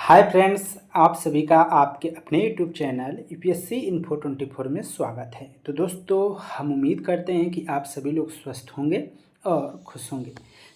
Hi friends, आप सभी का आपके अपने यूट्यूब चैनल यूपीएससी इन्फो 24 में स्वागत है। तो दोस्तों, हम उम्मीद करते हैं कि आप सभी लोग स्वस्थ होंगे और खुश होंगे।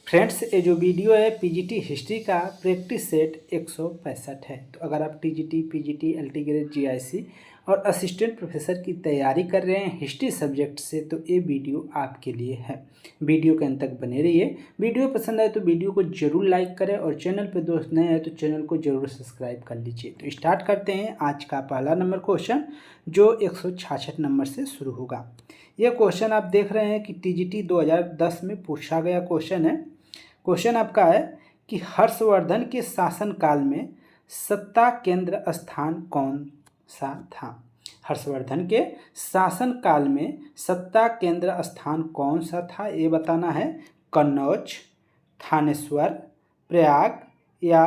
फ्रेंड्स, ये जो वीडियो है पीजीटी हिस्ट्री का प्रैक्टिस सेट 165 है। तो अगर आप TGT, PGT, LT grade, GIC और असिस्टेंट प्रोफेसर की तैयारी कर रहे हैं हिस्ट्री सब्जेक्ट से, तो ये वीडियो आपके लिए है। वीडियो के अंत तक बने रहिए। वीडियो पसंद आए तो वीडियो को जरूर लाइक करें और चैनल पर दोस्त नए हैं तो चैनल को जरूर सब्सक्राइब कर लीजिए। तो स्टार्ट करते हैं आज का पहला नंबर क्वेश्चन, जो 166 नंबर से शुरू होगा। यह क्वेश्चन आप देख रहे हैं कि टीजीटी 2010 में पूछा गया क्वेश्चन है। क्वेश्चन आपका है कि हर्षवर्धन के शासनकाल में सत्ता केंद्र स्थान कौन सा था। हर्षवर्धन के शासनकाल में सत्ता केंद्र स्थान कौन सा था, ये बताना है। कन्नौज, थानेश्वर, प्रयाग या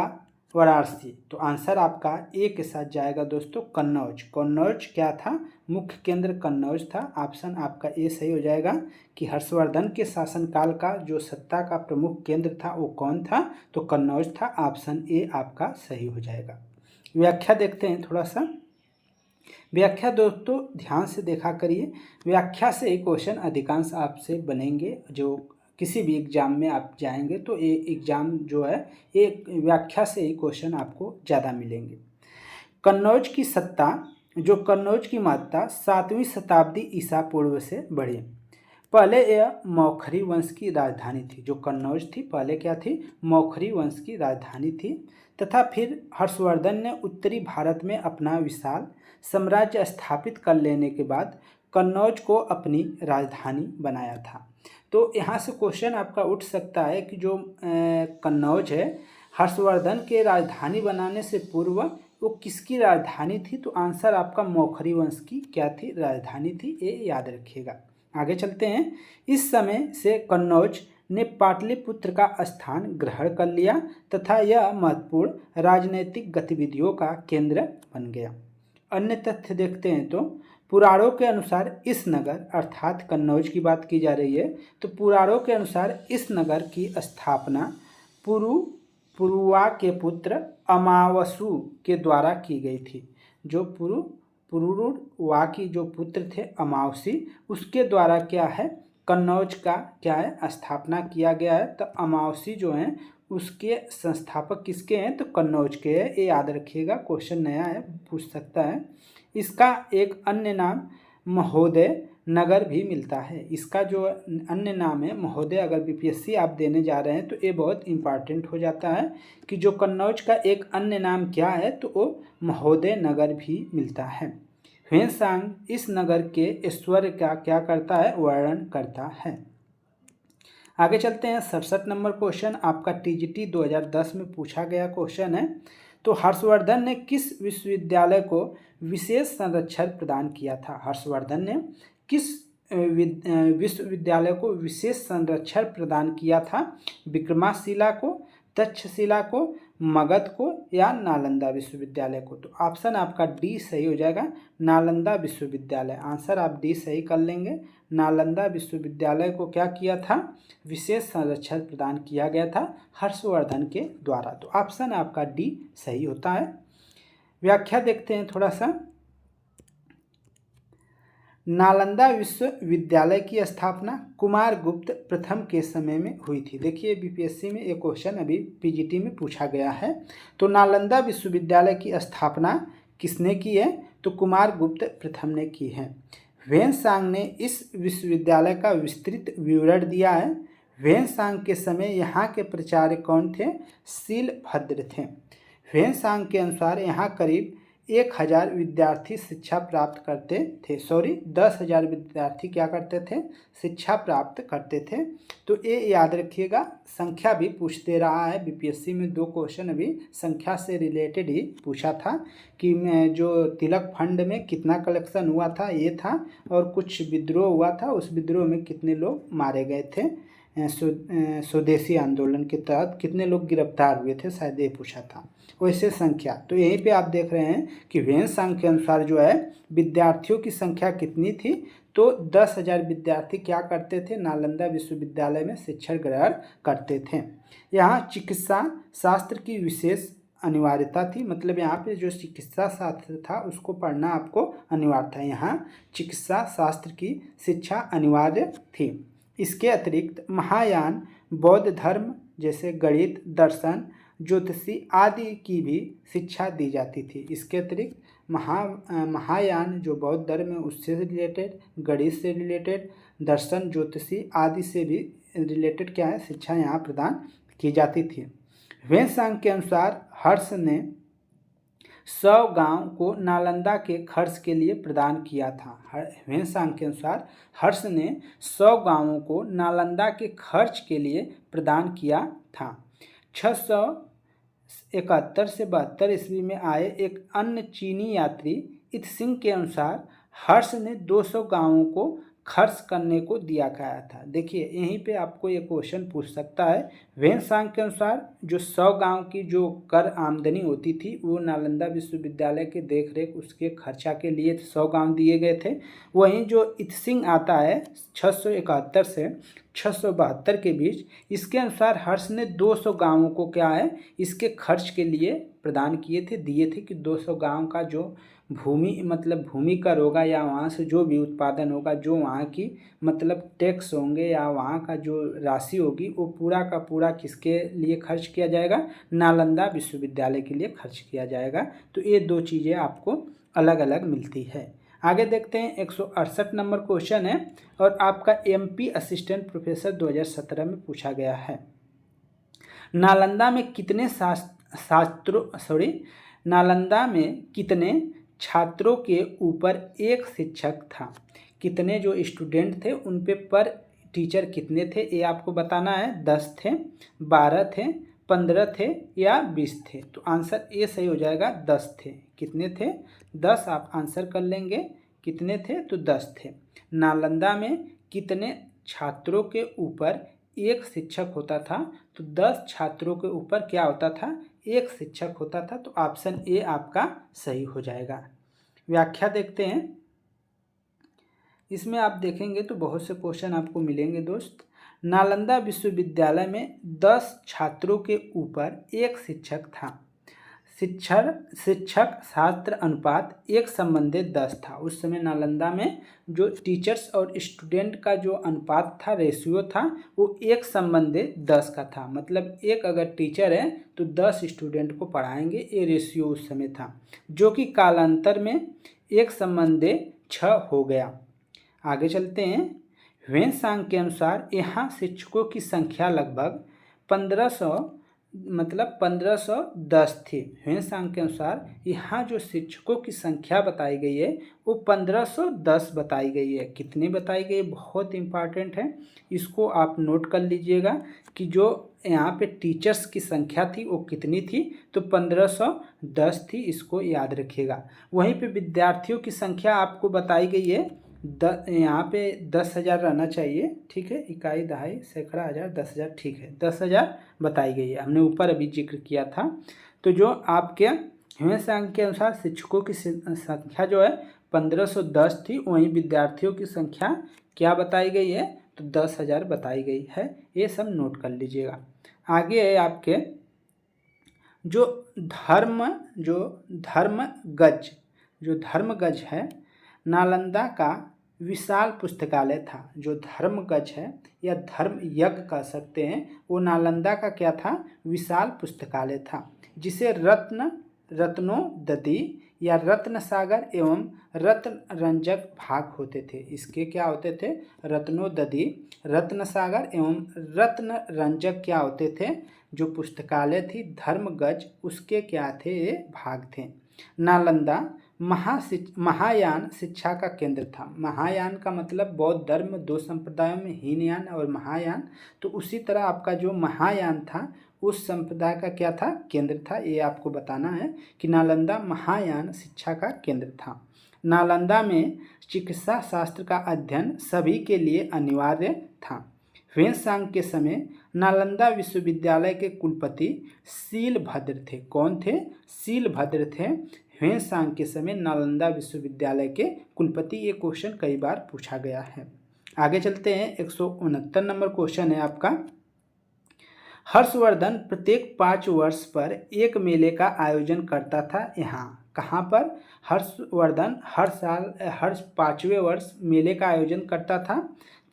वाराणसी। तो आंसर आपका ए के साथ जाएगा दोस्तों, कन्नौज। कन्नौज क्या था? मुख्य केंद्र कन्नौज था। ऑप्शन आपका ए सही हो जाएगा कि हर्षवर्धन के शासनकाल का जो सत्ता का प्रमुख केंद्र था वो कौन था, तो कन्नौज था। ऑप्शन ए आपका सही हो जाएगा। व्याख्या देखते हैं थोड़ा सा। व्याख्या दोस्तों ध्यान से देखा करिए। व्याख्या से एक क्वेश्चन अधिकांश आपसे बनेंगे। जो किसी भी एग्जाम में आप जाएंगे तो ये एग्जाम जो है ये व्याख्या से ही क्वेश्चन आपको ज़्यादा मिलेंगे। कन्नौज की सत्ता, जो कन्नौज की महत्ता 7वीं शताब्दी ईसा पूर्व से बढ़ी। पहले यह मौखरी वंश की राजधानी थी। जो कन्नौज थी पहले क्या थी? मौखरी वंश की राजधानी थी। तथा फिर हर्षवर्धन ने उत्तरी भारत में अपना विशाल साम्राज्य स्थापित कर लेने के बाद कन्नौज को अपनी राजधानी बनाया था। तो यहाँ से क्वेश्चन आपका उठ सकता है कि जो कन्नौज है, हर्षवर्धन के राजधानी बनाने से पूर्व वो किसकी राजधानी थी? तो आंसर आपका मौखरी वंश की क्या थी? राजधानी थी। ये याद रखिएगा। आगे चलते हैं। इस समय से कन्नौज ने पाटलिपुत्र का स्थान ग्रहण कर लिया तथा यह महत्वपूर्ण राजनीतिक गतिविधियों का केंद्र बन गया। अन्य तथ्य देखते हैं तो पुराणों के अनुसार इस नगर, अर्थात कन्नौज की बात की जा रही है, तो पुराणों के अनुसार इस नगर की स्थापना पुरुवा के पुत्र अमावसु के द्वारा की गई थी। जो पुरुवा की जो पुत्र थे अमावसी, उसके द्वारा क्या है? कन्नौज का क्या है? स्थापना किया गया है। तो अमावसी जो हैं उसके संस्थापक किसके हैं? तो कन्नौज के हैं। ये याद रखिएगा, क्वेश्चन नया है, पूछ सकता है। इसका एक अन्य नाम महोदय नगर भी मिलता है। इसका जो अन्य नाम है महोदय, अगर बीपीएससी आप देने जा रहे हैं तो ये बहुत इंपॉर्टेंट हो जाता है कि जो कन्नौज का एक अन्य नाम क्या है, तो वो महोदय नगर भी मिलता है। ह्वेनसांग इस नगर के ऐश्वर्य का क्या करता है? वर्णन करता है। आगे चलते हैं। 67 नंबर क्वेश्चन आपका टीजीटी 2010 में पूछा गया क्वेश्चन है। तो हर्षवर्धन ने किस विश्वविद्यालय को विशेष संरक्षण प्रदान किया था? हर्षवर्धन ने किस विश्वविद्यालय को विशेष संरक्षण प्रदान किया था? विक्रमाशिला को, तक्षशिला को, मगध को या नालंदा विश्वविद्यालय को? तो ऑप्शन आपका डी सही हो जाएगा, नालंदा विश्वविद्यालय। आंसर आप डी सही कर लेंगे। नालंदा विश्वविद्यालय को क्या किया था? विशेष संरक्षण प्रदान किया गया था हर्षवर्धन के द्वारा। तो ऑप्शन आपका डी सही होता है। व्याख्या देखते हैं थोड़ा सा। नालंदा विश्वविद्यालय की स्थापना कुमारगुप्त प्रथम के समय में हुई थी। देखिए बीपीएससी में एक क्वेश्चन अभी पीजीटी में पूछा गया है। तो नालंदा विश्वविद्यालय की स्थापना किसने की है? तो कुमारगुप्त प्रथम ने की है। ह्वेनसांग ने इस विश्वविद्यालय का विस्तृत विवरण दिया है। ह्वेनसांग के समय यहाँ के प्राचार्य कौन थे? शीलभद्र थे। ह्वेनसांग के अनुसार यहाँ करीब 1000 विद्यार्थी शिक्षा प्राप्त करते थे। 10,000 विद्यार्थी क्या करते थे? शिक्षा प्राप्त करते थे। तो ये याद रखिएगा। संख्या भी पूछ दे रहा है बीपीएससी में। 2 क्वेश्चन अभी संख्या से रिलेटेड ही पूछा था कि मैं जो तिलक फंड में कितना कलेक्शन हुआ था ये था, और कुछ विद्रोह हुआ था, उस विद्रोह में कितने लोग मारे गए थे, स्वदेशी आंदोलन के तहत कितने लोग गिरफ्तार हुए थे, शायद ये पूछा था। वैसे संख्या तो यहीं पे आप देख रहे हैं कि ह्वेनसांग के अनुसार जो है विद्यार्थियों की संख्या कितनी थी? तो 10,000 विद्यार्थी क्या करते थे? नालंदा विश्वविद्यालय में शिक्षा ग्रहण करते थे। यहाँ चिकित्सा शास्त्र की विशेष अनिवार्यता थी, मतलब यहाँ पे जो चिकित्सा शास्त्र था उसको पढ़ना आपको अनिवार्य था। यहाँ चिकित्सा शास्त्र की शिक्षा अनिवार्य थी। इसके अतिरिक्त महायान बौद्ध धर्म जैसे गणित, दर्शन, ज्योतिषी आदि की भी शिक्षा दी जाती थी। इसके अतिरिक्त महायान जो बौद्ध धर्म है उससे रिलेटेड, गणित से रिलेटेड, दर्शन, ज्योतिषी आदि से भी रिलेटेड क्या है, शिक्षा यहाँ प्रदान की जाती थी। ह्वेनसांग के अनुसार हर्ष ने 100 गांव को नालंदा के खर्च के लिए प्रदान किया था। ह्वेनसांग के अनुसार हर्ष ने 100 गांवों को नालंदा के खर्च के लिए प्रदान किया था। 671 से 72 ईस्वी में आए एक अन्य चीनी यात्री इत्सिंग के अनुसार हर्ष ने 200 गांवों को खर्च करने को दिया गया था। देखिए यहीं पे आपको ये क्वेश्चन पूछ सकता है, ह्वेनसांग के अनुसार जो 100 गांव की जो कर आमदनी होती थी वो नालंदा विश्वविद्यालय के देखरेख उसके खर्चा के लिए 100 गांव दिए गए थे। वहीं जो इत्सिंग आता है 671 से 672 के बीच, इसके अनुसार हर्ष ने 200 गांवों को क्या है इसके खर्च के लिए प्रदान किए थे, दिए थे कि 200 गांव का जो भूमि मतलब भूमि कर होगा या वहाँ से जो भी उत्पादन होगा, जो वहाँ की मतलब टैक्स होंगे या वहाँ का जो राशि होगी वो पूरा का पूरा किसके लिए खर्च किया जाएगा, नालंदा विश्वविद्यालय के लिए खर्च किया जाएगा। तो ये दो चीज़ें आपको अलग अलग मिलती है। आगे देखते हैं 168 नंबर क्वेश्चन है और आपका MP असिस्टेंट प्रोफेसर 2017 में पूछा गया है। नालंदा में कितने नालंदा में कितने छात्रों के ऊपर एक शिक्षक था? कितने जो स्टूडेंट थे उन पे पर टीचर कितने थे ये आपको बताना है। 10 थे, 12 थे, 15 थे या 20 थे? तो आंसर ए सही हो जाएगा, 10 थे। कितने थे? 10 आप आंसर कर लेंगे। कितने थे? तो 10 थे। नालंदा में कितने छात्रों के ऊपर एक शिक्षक होता था? तो 10 छात्रों के ऊपर क्या होता था? एक शिक्षक होता था। तो ऑप्शन ए आपका सही हो जाएगा। व्याख्या देखते हैं। इसमें आप देखेंगे तो बहुत से क्वेश्चन आपको मिलेंगे दोस्त। नालंदा विश्वविद्यालय में 10 छात्रों के ऊपर एक शिक्षक था। शिक्षक छात्र अनुपात 1:10 था। उस समय नालंदा में जो टीचर्स और स्टूडेंट का जो अनुपात था, रेशियो था, वो 1:10 का था। मतलब एक अगर टीचर है तो 10 स्टूडेंट को पढ़ाएंगे, ये रेशियो उस समय था, जो कि कालांतर में 1:6 हो गया। आगे चलते हैं। ह्वेनसांग के अनुसार यहाँ शिक्षकों की संख्या लगभग 1510 थी। ह्वेनसांग के अनुसार यहाँ जो शिक्षकों की संख्या बताई गई है वो 1510 बताई गई है। कितनी बताई गई है? बहुत इंपॉर्टेंट है, इसको आप नोट कर लीजिएगा कि जो यहाँ पे टीचर्स की संख्या थी वो कितनी थी, तो 1510 थी, इसको याद रखिएगा। वहीं पे विद्यार्थियों की संख्या आपको बताई गई है यहाँ पे 10,000 रहना चाहिए, ठीक है। इकाई, दहाई, सैकड़ा, हज़ार, 10,000, ठीक है, 10,000 बताई गई है, हमने ऊपर अभी जिक्र किया था। तो जो आपके ह्वेनसांग के अनुसार शिक्षकों की संख्या जो है 1510 थी, वहीं विद्यार्थियों की संख्या क्या बताई गई है, तो 10,000 बताई गई है। ये सब नोट कर लीजिएगा। आगे है आपके जो धर्मगज है, नालंदा का विशाल पुस्तकालय था। जो धर्मगज है या धर्म यज्ञ कह सकते हैं, वो नालंदा का क्या था? विशाल पुस्तकालय था, जिसे रत्नोदधि या रत्न सागर एवं रत्न रंजक भाग होते थे। इसके क्या होते थे? रत्नोदधि, रत्न सागर एवं रत्न रंजक क्या होते थे? जो पुस्तकालय थी धर्मगज, उसके क्या थे? ये भाग थे। नालंदा महायान शिक्षा का केंद्र था। महायान का मतलब बौद्ध धर्म, 2 संप्रदायों में हीनयान और महायान। तो उसी तरह आपका जो महायान था उस संप्रदाय का क्या था? केंद्र था। ये आपको बताना है कि नालंदा महायान शिक्षा का केंद्र था। नालंदा में चिकित्सा शास्त्र का अध्ययन सभी के लिए अनिवार्य था। ह्वेनसांग के समय नालंदा विश्वविद्यालय के कुलपति शीलभद्र थे। कौन थे? शीलभद्र थे। ह्वेनसांग के समय नालंदा विश्वविद्यालय के कुलपति। ये क्वेश्चन कई बार पूछा गया है। आगे चलते हैं। 169 नंबर क्वेश्चन है आपका। हर्षवर्धन प्रत्येक 5 वर्ष पर एक मेले का आयोजन करता था। यहाँ कहाँ पर हर्षवर्धन हर 5वें वर्ष मेले का आयोजन करता था?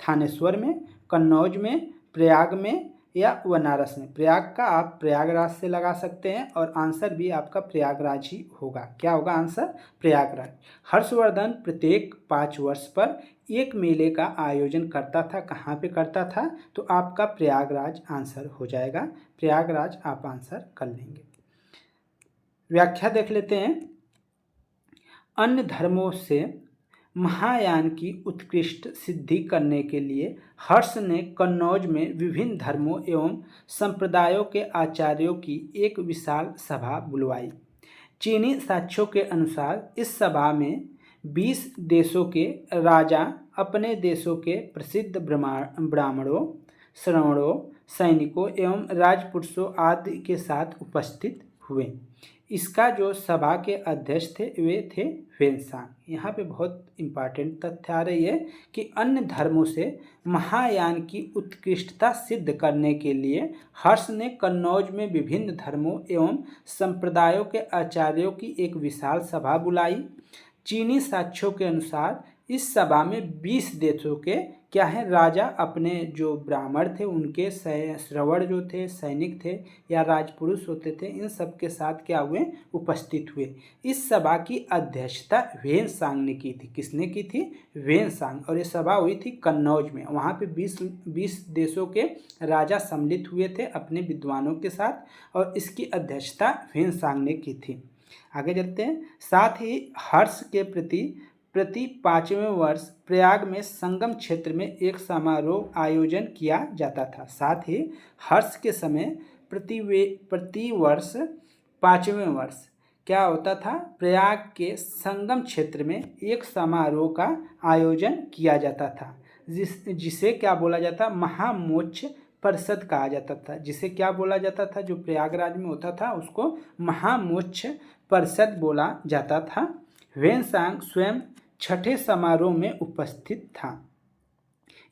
थानेश्वर में, कन्नौज में, प्रयाग में या बनारस में। प्रयाग का आप प्रयागराज से लगा सकते हैं और आंसर भी आपका प्रयागराज ही होगा। क्या होगा आंसर? प्रयागराज। हर्षवर्धन प्रत्येक 5 वर्ष पर एक मेले का आयोजन करता था। कहाँ पे करता था? तो आपका प्रयागराज आंसर हो जाएगा। प्रयागराज आप आंसर कर लेंगे। व्याख्या देख लेते हैं। अन्य धर्मों से महायान की उत्कृष्ट सिद्धि करने के लिए हर्ष ने कन्नौज में विभिन्न धर्मों एवं संप्रदायों के आचार्यों की एक विशाल सभा बुलवाई। चीनी साक्ष्यों के अनुसार इस सभा में 20 देशों के राजा अपने देशों के प्रसिद्ध ब्राह्मणों, श्रमणों, सैनिकों एवं राजपुरुषों आदि के साथ उपस्थित हुए। इसका जो सभा के अध्यक्ष थे वे थे ह्वेनसांग। यहाँ पे बहुत इंपॉर्टेंट तथ्य आ रही है कि अन्य धर्मों से महायान की उत्कृष्टता सिद्ध करने के लिए हर्ष ने कन्नौज में विभिन्न धर्मों एवं संप्रदायों के आचार्यों की एक विशाल सभा बुलाई। चीनी साक्ष्यों के अनुसार इस सभा में 20 देशों के क्या है राजा अपने जो ब्राह्मण थे उनके श्रवण जो थे, सैनिक थे या राजपुरुष होते थे, इन सब के साथ क्या हुए? उपस्थित हुए। इस सभा की अध्यक्षता ह्वेनसांग ने की थी। किसने की थी? ह्वेनसांग। और ये सभा हुई थी कन्नौज में। वहाँ पे 20 देशों के राजा सम्मिलित हुए थे अपने विद्वानों के साथ और इसकी अध्यक्षता ह्वेनसांग ने की थी। आगे चलते हैं। साथ ही हर्ष के प्रति 5वें वर्ष प्रयाग में संगम क्षेत्र में एक समारोह आयोजन किया जाता था। साथ ही हर्ष के समय प्रति वर्ष 5वें वर्ष क्या होता था? प्रयाग के संगम क्षेत्र में एक समारोह का आयोजन किया जाता था जिसे क्या बोला जाता? महामोक्ष परिषद कहा जाता था। जिसे क्या बोला जाता था? जो प्रयागराज में होता था उसको महामोक्ष परिषद बोला जाता था। ह्वेनसांग स्वयं छठे समारोह में उपस्थित था।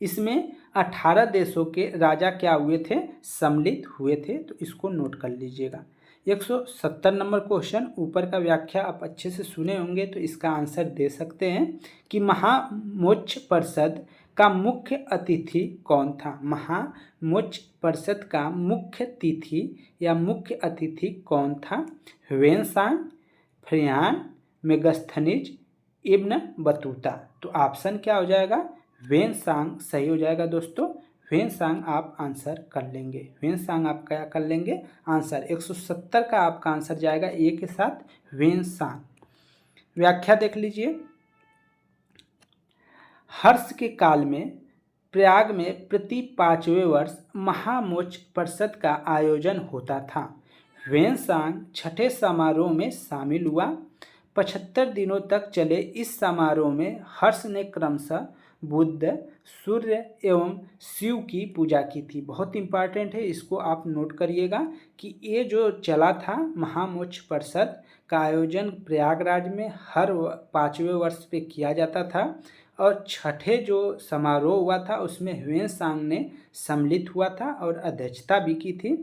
इसमें 18 देशों के राजा क्या हुए थे? सम्मिलित हुए थे। तो इसको नोट कर लीजिएगा। 170 नंबर क्वेश्चन। ऊपर का व्याख्या आप अच्छे से सुने होंगे तो इसका आंसर दे सकते हैं कि महामोक्ष परिषद का मुख्य अतिथि कौन था? महामोक्ष परिषद का मुख्य तिथि या मुख्य अतिथि कौन था? Hiuen Tsang, Fahien, Megasthenes, Ibn Battuta. तो ऑप्शन क्या हो जाएगा? ह्वेनसांग सही हो जाएगा दोस्तों। ह्वेनसांग आप आंसर कर लेंगे। ह्वेनसांग आप क्या कर लेंगे? आंसर 170 का आपका आंसर जाएगा ए के साथ ह्वेनसांग। व्याख्या देख लीजिए। हर्ष के काल में प्रयाग में प्रति 5वें वर्ष महामोक्ष परिषद का आयोजन होता था। ह्वेनसांग छठे समारोह में शामिल हुआ। 75 दिनों तक चले इस समारोह में हर्ष ने क्रमशः बुद्ध, सूर्य एवं शिव की पूजा की थी। बहुत इंपॉर्टेंट है, इसको आप नोट करिएगा कि ये जो चला था महामोक्ष परिषद का आयोजन प्रयागराज में हर 5वें वर्ष पे किया जाता था और छठे जो समारोह हुआ था उसमें ह्वेनसांग ने सम्मिलित हुआ था और अध्यक्षता भी की थी।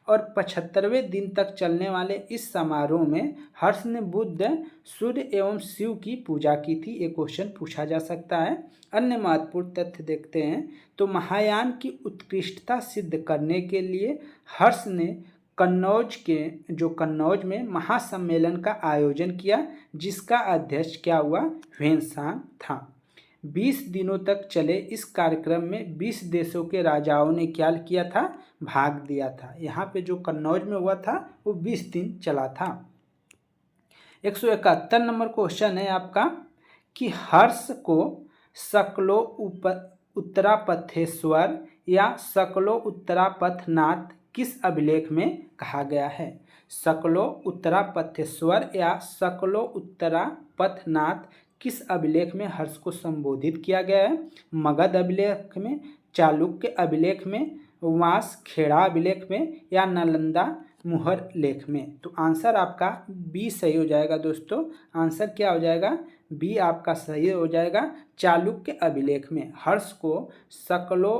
और 75वें दिन तक चलने वाले इस समारोह में हर्ष ने बुद्ध, सूर्य एवं शिव की पूजा की थी। ये क्वेश्चन पूछा जा सकता है। अन्य महत्वपूर्ण तथ्य देखते हैं तो महायान की उत्कृष्टता सिद्ध करने के लिए हर्ष ने कन्नौज में महासम्मेलन का आयोजन किया जिसका अध्यक्ष क्या हुआ? ह्वेनसांग था। 20 दिनों तक चले इस कार्यक्रम में 20 देशों के राजाओं ने क्या किया था? भाग दिया था। यहाँ पे जो कन्नौज में हुआ था वो 20 दिन चला था। 171 नंबर क्वेश्चन है आपका कि हर्ष को सकलो उत्तरापथेश्वर या सकलो उत्तरापथनाथ किस अभिलेख में कहा गया है? सकलो उत्तरापथेश्वर या सकलो उत्तरापथनाथ किस अभिलेख में हर्ष को संबोधित किया गया है? मगध अभिलेख में, चालुक्य अभिलेख में, वांसखेड़ा अभिलेख में या नालंदा मुहर लेख में? तो आंसर आपका बी सही हो जाएगा दोस्तों। आंसर क्या हो जाएगा? बी आपका सही हो जाएगा। चालुक्य अभिलेख में हर्ष को सकलो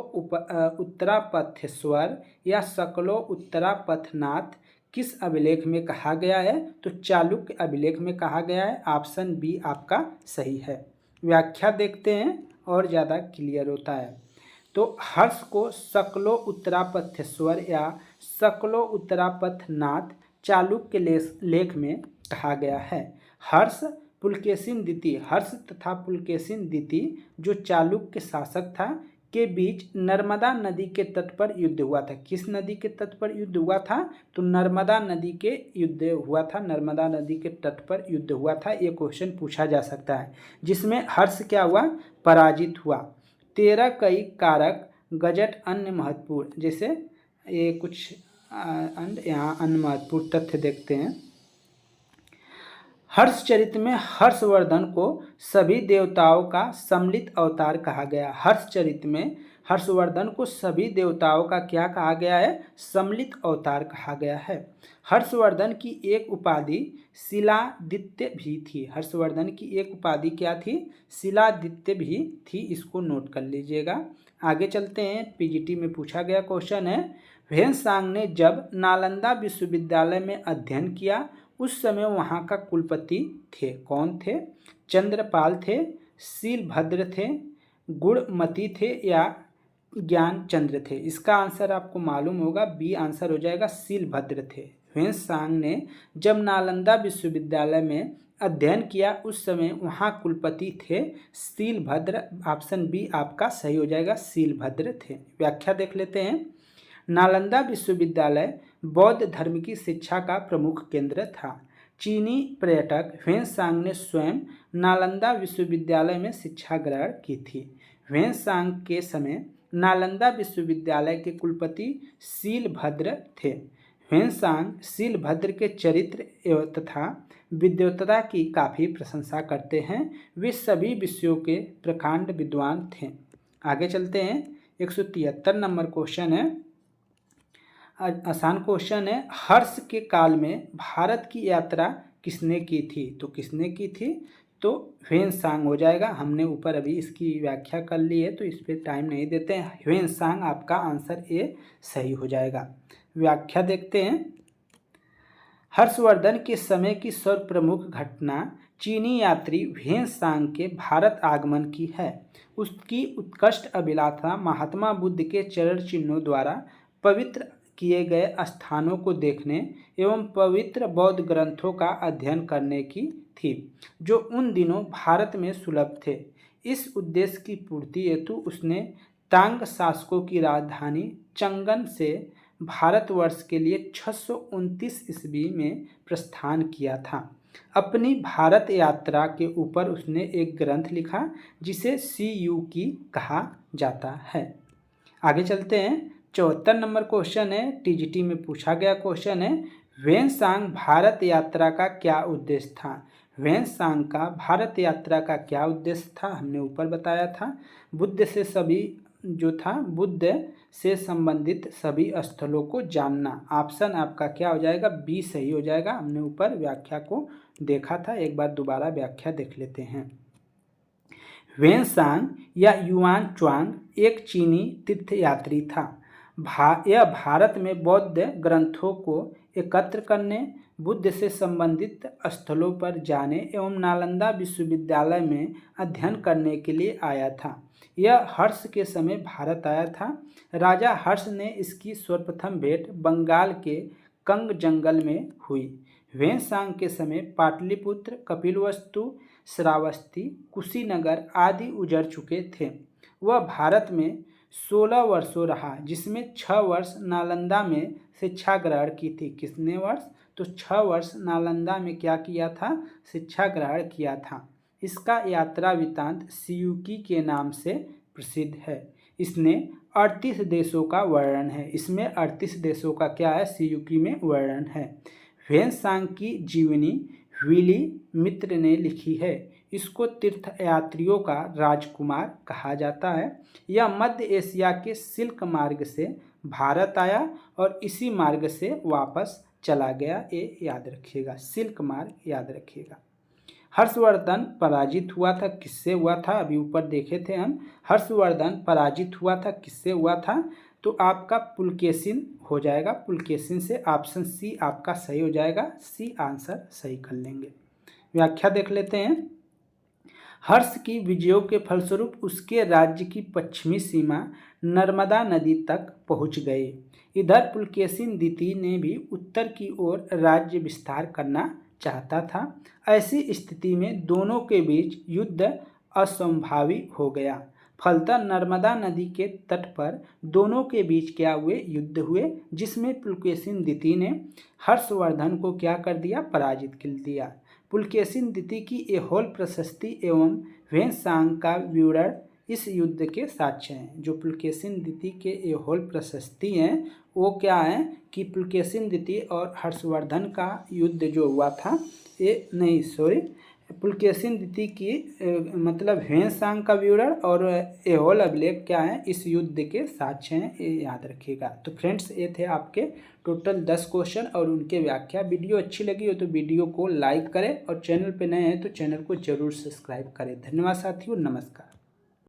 उत्तरापथेश्वर या सकलो उत्तरापथनाथ किस अभिलेख में कहा गया है? तो चालुक्य अभिलेख में कहा गया है। ऑप्शन बी आपका सही है। व्याख्या देखते हैं और ज़्यादा क्लियर होता है। तो हर्ष को सकलो उत्तरापथेश्वर या सकलो उत्तरापथनाथ चालुक्य लेख में कहा गया है। हर्ष पुलकेशिन द्वितीय, हर्ष तथा पुलकेशिन द्वितीय जो चालुक्य शासक था के बीच नर्मदा नदी के तट पर युद्ध हुआ था। किस नदी के तट पर युद्ध हुआ था? तो नर्मदा नदी के युद्ध हुआ था। नर्मदा नदी के तट पर युद्ध हुआ था। ये क्वेश्चन पूछा जा सकता है, जिसमें हर्ष क्या हुआ? पराजित हुआ। 13 कई कारक गजट अन्य महत्वपूर्ण, जैसे ये कुछ यहाँ अन्य महत्वपूर्ण तथ्य देखते हैं। हर्षचरित में हर्षवर्धन को सभी देवताओं का सम्मिलित अवतार कहा गया। हर्षचरित में हर्षवर्धन को सभी देवताओं का क्या कहा गया है? सम्मिलित अवतार कहा गया है। हर्षवर्धन की एक उपाधि शिलादित्य भी थी। हर्षवर्धन की एक उपाधि क्या थी? शिलादित्य भी थी। इसको नोट कर लीजिएगा। आगे चलते हैं। पीजीटी में पूछा गया क्वेश्चन है, ह्वेनसांग ने जब नालंदा विश्वविद्यालय में अध्ययन किया उस समय वहाँ का कुलपति थे। कौन थे? चंद्रपाल थे, शीलभद्र थे, गुणमती थे या ज्ञानचंद्र थे? इसका आंसर आपको मालूम होगा। बी आंसर हो जाएगा, शीलभद्र थे। ह्वेनसांग ने जब नालंदा विश्वविद्यालय में अध्ययन किया उस समय वहाँ कुलपति थे शीलभद्र। ऑप्शन बी आपका सही हो जाएगा, शीलभद्र थे। व्याख्या देख लेते हैं। नालंदा विश्वविद्यालय बौद्ध धर्म की शिक्षा का प्रमुख केंद्र था। चीनी पर्यटक ह्वेनसांग ने स्वयं नालंदा विश्वविद्यालय में शिक्षा ग्रहण की थी। ह्वेनसांग के समय नालंदा विश्वविद्यालय के कुलपति शीलभद्र थे। ह्वेनसांग शीलभद्र के चरित्र तथा विद्वत्ता की काफ़ी प्रशंसा करते हैं। वे सभी विषयों के प्रकांड विद्वान थे। आगे चलते हैं। 173 नंबर क्वेश्चन है, आसान क्वेश्चन है। हर्ष के काल में भारत की यात्रा किसने की थी? तो किसने की थी? तो ह्वेनसांग हो जाएगा। हमने ऊपर अभी इसकी व्याख्या कर ली है तो इस पर टाइम नहीं देते हैं। ह्वेनसांग आपका आंसर ए सही हो जाएगा। व्याख्या देखते हैं। हर्षवर्धन के समय की सर्वप्रमुख घटना चीनी यात्री ह्वेनसांग के भारत आगमन की है। उसकी उत्कृष्ट अभिलाषा महात्मा बुद्ध के चरण चिन्हों द्वारा पवित्र किए गए स्थानों को देखने एवं पवित्र बौद्ध ग्रंथों का अध्ययन करने की थी, जो उन दिनों भारत में सुलभ थे। इस उद्देश्य की पूर्ति हेतु उसने तांग शासकों की राजधानी चंगन से भारतवर्ष के लिए 629 ईस्वी में प्रस्थान किया था। अपनी भारत यात्रा के ऊपर उसने एक ग्रंथ लिखा जिसे सीयूकी कहा जाता है। आगे चलते हैं। 74 नंबर क्वेश्चन है, टीजीटी में पूछा गया क्वेश्चन है, ह्वेनसांग भारत यात्रा का क्या उद्देश्य था? ह्वेनसांग का भारत यात्रा का क्या उद्देश्य था? हमने ऊपर बताया था। बुद्ध से सभी जो था बुद्ध से संबंधित सभी स्थलों को जानना। ऑप्शन आपका क्या हो जाएगा? बी सही हो जाएगा। हमने ऊपर व्याख्या को देखा था, एक बार दोबारा व्याख्या देख लेते हैं। ह्वेनसांग या युआन च्वांग एक चीनी तीर्थयात्री था। यह भारत में बौद्ध ग्रंथों को एकत्र करने, बुद्ध से संबंधित स्थलों पर जाने एवं नालंदा विश्वविद्यालय में अध्ययन करने के लिए आया था। यह हर्ष के समय भारत आया था। राजा हर्ष ने इसकी सर्वप्रथम भेंट बंगाल के कंग जंगल में हुई। ह्वेनसांग के समय पाटलिपुत्र, कपिलवस्तु, श्रावस्ती, कुशीनगर आदि उजड़ चुके थे। वह भारत में 16 वर्षों रहा, जिसमें 6 वर्ष नालंदा में शिक्षा ग्रहण की थी। कितने वर्ष? तो 6 वर्ष नालंदा में क्या किया था? शिक्षा ग्रहण किया था। इसका यात्रा वृत्तांत सीयूकी के नाम से प्रसिद्ध है। इसने 38 देशों का वर्णन है। इसमें 38 देशों का क्या है? सीयूकी में वर्णन है। ह्वेनसांग की जीवनी व्हिली मित्र ने लिखी है। इसको तीर्थयात्रियों का राजकुमार कहा जाता है। यह मध्य एशिया के सिल्क मार्ग से भारत आया और इसी मार्ग से वापस चला गया। ये याद रखिएगा, सिल्क मार्ग याद रखिएगा। हर्षवर्धन पराजित हुआ था, किससे हुआ था? अभी ऊपर देखे थे हम। हर्षवर्धन पराजित हुआ था, किससे हुआ था? तो आपका पुलकेशिन हो जाएगा। पुलकेशिन से ऑप्शन सी आपका सही हो जाएगा। सी आंसर सही कर लेंगे। व्याख्या देख लेते हैं। हर्ष की विजयों के फलस्वरूप उसके राज्य की पश्चिमी सीमा नर्मदा नदी तक पहुंच गए। इधर पुलकेशिन द्वितीय ने भी उत्तर की ओर राज्य विस्तार करना चाहता था। ऐसी स्थिति में दोनों के बीच युद्ध असंभावी हो गया। फलतः नर्मदा नदी के तट पर दोनों के बीच क्या हुए? युद्ध हुए, जिसमें पुलकेशिन द्वितीय ने हर्षवर्धन को क्या कर दिया? पराजित कर दिया। पुलकेशिन द्वितीय की ऐहोल प्रशस्ति एवं ह्वेनसांग का विवरण इस युद्ध के साक्ष्य हैं। जो पुलकेशिन द्वितीय के ऐहोल प्रशस्ति हैं वो क्या है कि पुलकेशिन द्वितीय और हर्षवर्धन का युद्ध जो हुआ था, पुलकेशिन द्वितीय की मतलब ह्वेनसांग का विवरण और ऐहोल अभिलेख क्या है? इस युद्ध के साक्ष्य हैं, ये याद रखिएगा। तो फ्रेंड्स, ये थे आपके टोटल 10 क्वेश्चन और उनके व्याख्या। वीडियो अच्छी लगी हो तो वीडियो को लाइक करें और चैनल पे नए हैं तो चैनल को जरूर सब्सक्राइब करें। धन्यवाद साथियों, नमस्कार।